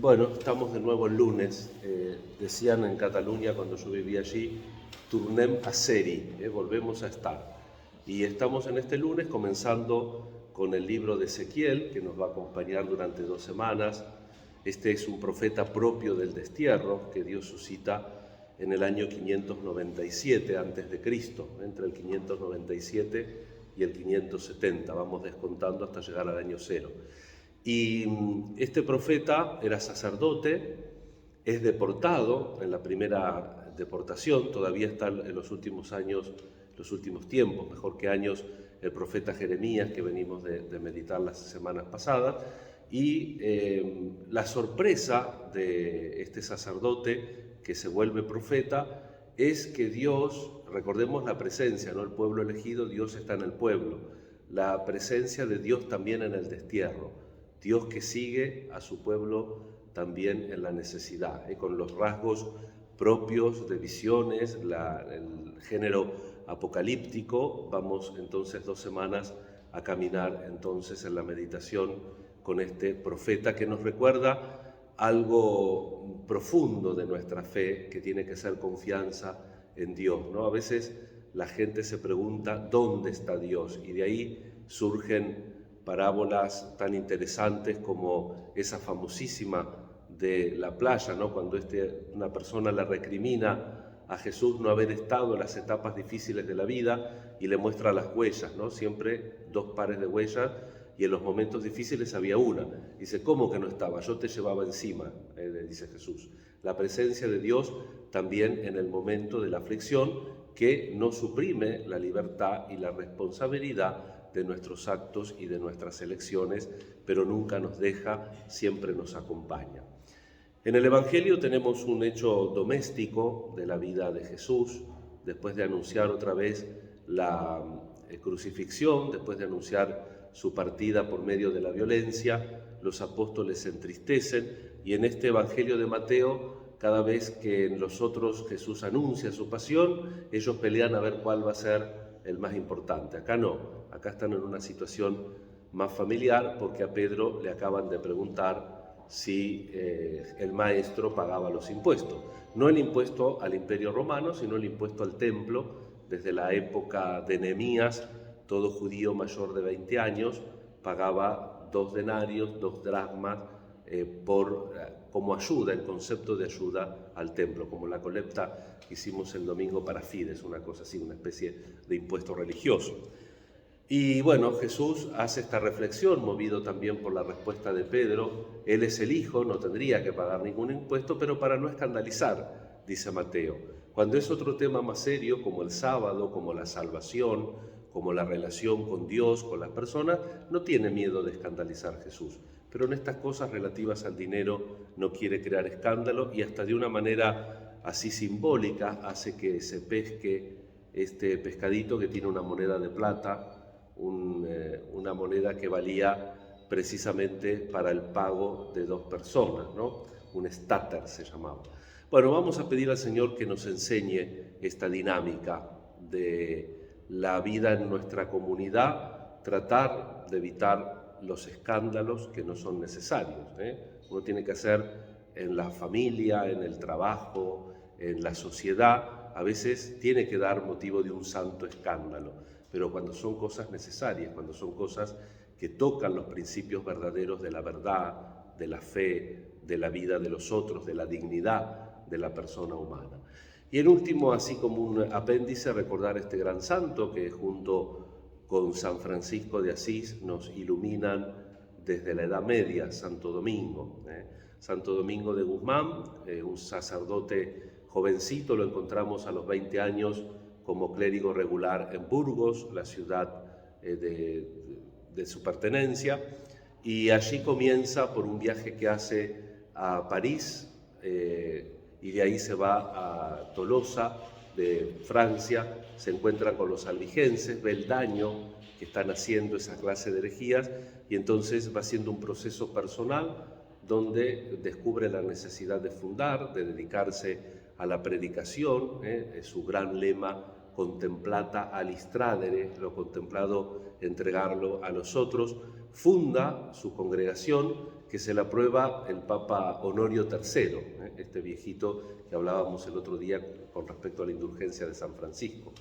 Bueno, estamos de nuevo el lunes. Decían en Cataluña, cuando yo vivía allí, tornem a seri, volvemos a estar. Y estamos en este lunes comenzando con el libro de Ezequiel, que nos va a acompañar durante 2 semanas. Este es un profeta propio del destierro que Dios suscita en el año 597 a.C., entre el 597 y el 570. Vamos descontando hasta llegar al año 0. Y este profeta era sacerdote, es deportado en la primera deportación, todavía está en los últimos años, los últimos tiempos, mejor que años, el profeta Jeremías, que venimos de meditar las semanas pasadas, y la sorpresa de este sacerdote que se vuelve profeta es que Dios, recordemos la presencia, ¿no? El pueblo elegido, Dios está en el pueblo, la presencia de Dios también en el destierro. Dios que sigue a su pueblo también en la necesidad, con los rasgos propios de visiones, el género apocalíptico. Vamos entonces 2 semanas a caminar entonces en la meditación con este profeta que nos recuerda algo profundo de nuestra fe, que tiene que ser confianza en Dios, ¿no? A veces la gente se pregunta ¿dónde está Dios? Y de ahí surgen parábolas tan interesantes como esa famosísima de la playa, ¿no? Cuando una persona le recrimina a Jesús no haber estado en las etapas difíciles de la vida y le muestra las huellas, ¿no? Siempre 2 pares de huellas, y en los momentos difíciles había una. Dice, ¿cómo que no estaba? Yo te llevaba encima, le dice Jesús. La presencia de Dios también en el momento de la aflicción, que no suprime la libertad y la responsabilidad de nuestros actos y de nuestras elecciones, pero nunca nos deja, siempre nos acompaña. En el Evangelio tenemos un hecho doméstico de la vida de Jesús, después de anunciar otra vez la crucifixión, después de anunciar su partida por medio de la violencia, los apóstoles se entristecen, y en este Evangelio de Mateo, cada vez que en los otros Jesús anuncia su pasión, ellos pelean a ver cuál va a ser el más importante. Acá no, acá están en una situación más familiar, porque a Pedro le acaban de preguntar si el maestro pagaba los impuestos. No el impuesto al Imperio Romano, sino el impuesto al templo. Desde la época de Nehemías, todo judío mayor de 20 años pagaba 2 denarios, 2 dracmas, como ayuda, en concepto de ayuda al templo, como la colecta que hicimos el domingo para Fides, una cosa así, una especie de impuesto religioso. Y bueno, Jesús hace esta reflexión, movido también por la respuesta de Pedro. Él es el Hijo, no tendría que pagar ningún impuesto, pero para no escandalizar, dice Mateo. Cuando es otro tema más serio, como el sábado, como la salvación, como la relación con Dios, con las personas, no tiene miedo de escandalizar Jesús. Pero en estas cosas relativas al dinero no quiere crear escándalo, y hasta de una manera así simbólica hace que se pesque este pescadito que tiene una moneda de plata, una moneda que valía precisamente para el pago de 2 personas, ¿no? Un stater se llamaba. Bueno, vamos a pedir al Señor que nos enseñe esta dinámica de la vida en nuestra comunidad, tratar de evitar los escándalos que no son necesarios, Uno tiene que hacer en la familia, en el trabajo, en la sociedad, a veces tiene que dar motivo de un santo escándalo, pero cuando son cosas necesarias, cuando son cosas que tocan los principios verdaderos de la verdad, de la fe, de la vida de los otros, de la dignidad de la persona humana. Y en último, así como un apéndice, recordar este gran santo que junto con San Francisco de Asís nos iluminan desde la Edad Media, Santo Domingo. Santo Domingo de Guzmán, un sacerdote jovencito, lo encontramos a los 20 años como clérigo regular en Burgos, la ciudad de su pertenencia, y allí comienza por un viaje que hace a París, y de ahí se va a Tolosa de Francia, se encuentra con los albigenses, ve el daño que están haciendo esa clase de herejías, y entonces va haciendo un proceso personal donde descubre la necesidad de fundar, de dedicarse a la predicación, su gran lema, contemplata alistradere, lo contemplado entregarlo a los otros. Funda su congregación, que se la aprueba el Papa Honorio III, este viejito que hablábamos el otro día con respecto a la indulgencia de San Francisco.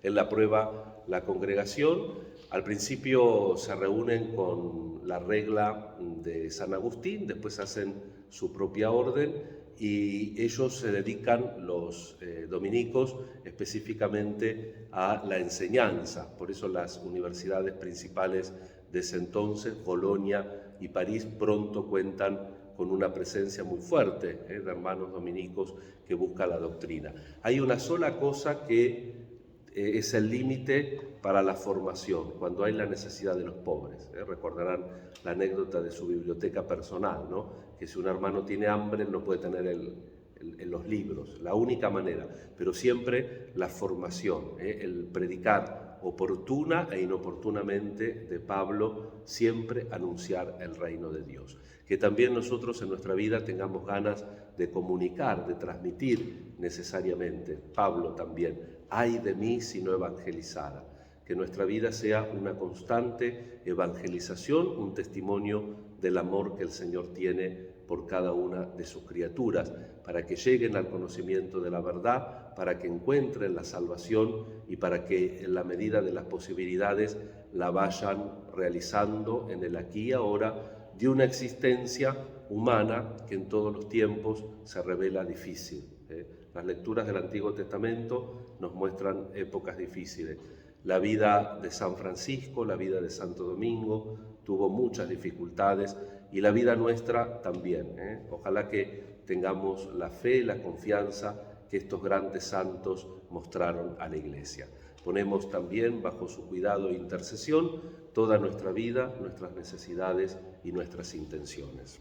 Él la aprueba la congregación. Al principio se reúnen con la regla de San Agustín, después hacen su propia orden y ellos se dedican, los dominicos, específicamente a la enseñanza. Por eso las universidades principales de ese entonces, Bolonia y París, pronto cuentan con una presencia muy fuerte de hermanos dominicos que buscan la doctrina. Hay una sola cosa que es el límite para la formación, cuando hay la necesidad de los pobres. Recordarán la anécdota de su biblioteca personal, ¿no? Que si un hermano tiene hambre no puede tener los libros, la única manera, pero siempre la formación, el predicar oportuna e inoportunamente de Pablo, siempre anunciar el reino de Dios. Que también nosotros en nuestra vida tengamos ganas de comunicar, de transmitir necesariamente. Pablo también, ay de mí si no evangelizara. Que nuestra vida sea una constante evangelización, un testimonio del amor que el Señor tiene por cada una de sus criaturas, para que lleguen al conocimiento de la verdad, para que encuentren la salvación y para que en la medida de las posibilidades la vayan realizando en el aquí y ahora de una existencia humana que en todos los tiempos se revela difícil. Las lecturas del Antiguo Testamento nos muestran épocas difíciles. La vida de San Francisco, la vida de Santo Domingo tuvo muchas dificultades y la vida nuestra también. Ojalá que tengamos la fe, la confianza que estos grandes santos mostraron a la Iglesia. Ponemos también bajo su cuidado e intercesión toda nuestra vida, nuestras necesidades y nuestras intenciones.